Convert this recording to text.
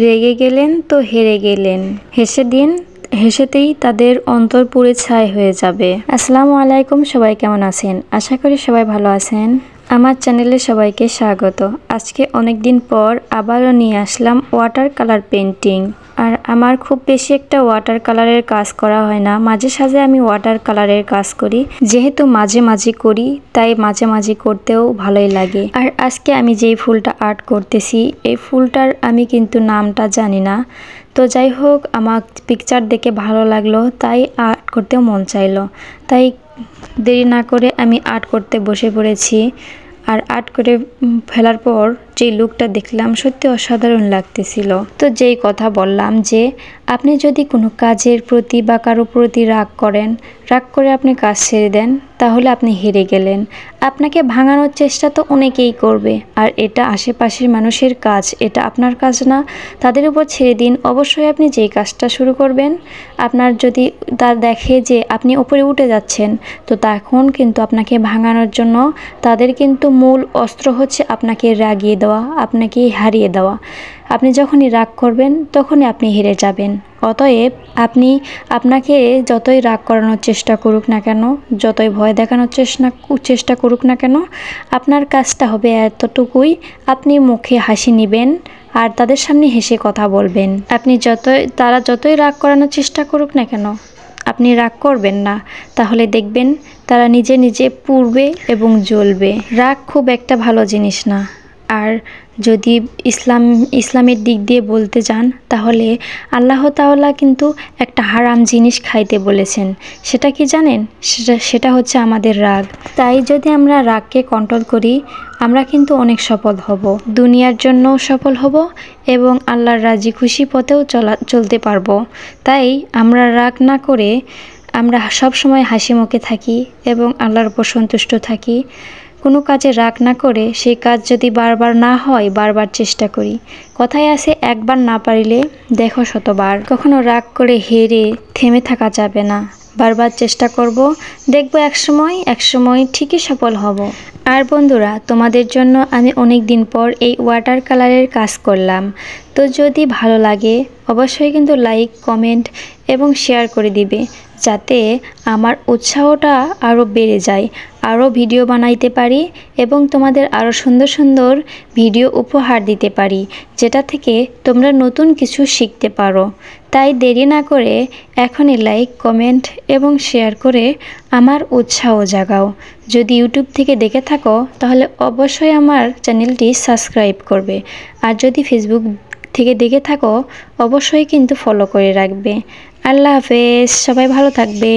রেগে গেলেন তো হেরে গেলেন, হেসেতেই তাদের অন্তর পুড়ে ছাই হয়ে যাবে। আসসালামু আলাইকুম, সবাই কেমন আছেন? আশা করি সবাই ভালো আছেন। আমার চ্যানেলে সবাইকে স্বাগত। আজকে অনেক দিন পর আবারও নিয়ে আসলাম ওয়াটার কালার পেন্টিং। আর আমার খুব বেশি একটা ওয়াটার কালারের কাজ করা হয় না, মাঝে সাঝে আমি ওয়াটার কালারের কাজ করি। যেহেতু মাঝে মাঝে করি তাই মাঝে মাঝে করতেও ভালোই লাগে। আর আজকে আমি যেই ফুলটা আর্ট করতেছি, এই ফুলটার আমি কিন্তু নামটা জানি না। তো যাই হোক, আমার পিকচার দেখে ভালো লাগলো তাই আর্ট করতেও মন চাইলো। তাই দেরি না করে আমি আর্ট করতে বসে পড়েছি। আর আর্ট করে ফেলার পর যে লুকটা দেখলাম সত্যি অসাধারণ লাগতেছিল। তো যেই কথা বললাম যে আপনি যদি কোনো কাজের প্রতি বা কারো প্রতি রাগ করে আপনি কাজ ছেড়ে দেন, তাহলে আপনি হেরে গেলেন। আপনাকে ভাঙানোর চেষ্টা তো অনেকেই করবে, আর এটা আশেপাশের মানুষের কাজ, এটা আপনার কাজ না। তাদের উপর ছেড়ে দিন। অবশ্যই আপনি যেই কাজটা শুরু করবেন, আপনার যদি তা দেখে যে আপনি উপরে উঠে যাচ্ছেন, তো তখন কিন্তু আপনাকে ভাঙানোর জন্য তাদের কিন্তু মূল অস্ত্র হচ্ছে আপনাকে রাগিয়ে দেওয়া, আপনাকে হারিয়ে দেওয়া। আপনি যখনই রাগ করবেন তখনই আপনি হেরে যাবেন। অতএব আপনাকে যতই রাগ করানোর চেষ্টা করুক না কেন, যতই ভয় দেখানোর চেষ্টা করুক না কেন, আপনার কাজটা হবে এতটুকুই, আপনি মুখে হাসি নেবেন আর তাদের সামনে হেসে কথা বলবেন। তারা যতই রাগ করানোর চেষ্টা করুক না কেন, আপনি রাগ করবেন না, তাহলে দেখবেন তারা নিজে নিজে পুড়বে এবং জ্বলবে। রাগ খুব একটা ভালো জিনিস না। আর যদি ইসলামের দিক দিয়ে বলতে যান, তাহলে আল্লাহ তাআলা কিন্তু একটা হারাম জিনিস খাইতে বলেছেন। সেটা কি জানেন? সেটা হচ্ছে আমাদের রাগ। তাই যদি আমরা রাগকে কন্ট্রোল করি, আমরা কিন্তু অনেক সফল হব, দুনিয়ার জন্যও সফল হব এবং আল্লাহর রাজি খুশি পথেও চলতে পারবো। তাই আমরা রাগ না করে আমরা সব সময় হাসি মুখে থাকি এবং আল্লাহর উপর সন্তুষ্ট থাকি। কোনো কাজে রাগ না করে সেই কাজ যদি বারবার না হয়, বারবার চেষ্টা করি। কথায় আছে, একবার না পারিলে দেখো শতবার। কখনো রাগ করে হেরে থেমে থাকা যাবে না, বারবার চেষ্টা করব, দেখব একসময় ঠিকই সফল হব। আর বন্ধুরা, তোমাদের জন্য আমি অনেক দিন পর এই ওয়াটার কালারের কাজ করলাম। তো যদি ভালো লাগে অবশ্যই কিন্তু লাইক, কমেন্ট এবং শেয়ার করে দিবে, যাতে আমার উৎসাহটা আরও বেড়ে যায়, আরও ভিডিও বানাইতে পারি এবং তোমাদের আরও সুন্দর সুন্দর ভিডিও উপহার দিতে পারি, যেটা থেকে তোমরা নতুন কিছু শিখতে পারো। তাই দেরি না করে এখনই লাইক, কমেন্ট এবং শেয়ার করে আমার উৎসাহ জাগাও। যদি ইউটিউব থেকে দেখে থাকো তাহলে অবশ্যই আমার চ্যানেলটি সাবস্ক্রাইব করবে। আর যদি ফেসবুক থেকে দেখে থাকো অবশ্যই কিন্তু ফলো করে রাখবে। আল্লাহ হাফেজ, সবাই ভালো থাকবে।